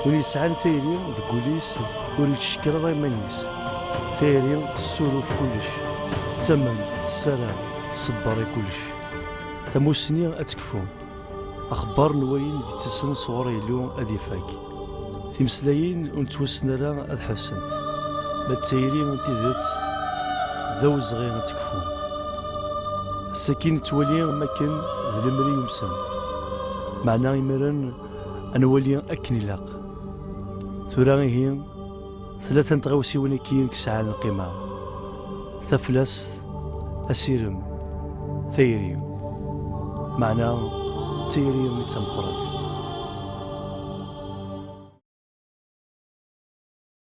ولي يسعان ثايرين ذكوليس وريد الشكرا ضيمانيس ثايرين السورو في كلش تتمن السلام الصباري كلش ثموسني أتكفو أخبار نوايين دي تسن صغار يلو أذي فاك تمسلايين ونتوسنا لا أذ حفسنت ما تسيري انت ذات ذو صغير تكفو السكين توالي ما كان ذا المري يمسن معناه يمرن انا ولي اكن لاق ثورا هي ثلاثة تغوسيوني كين كسعى القمة ثفلس أسيرم ثيري معناه تيري متمقرات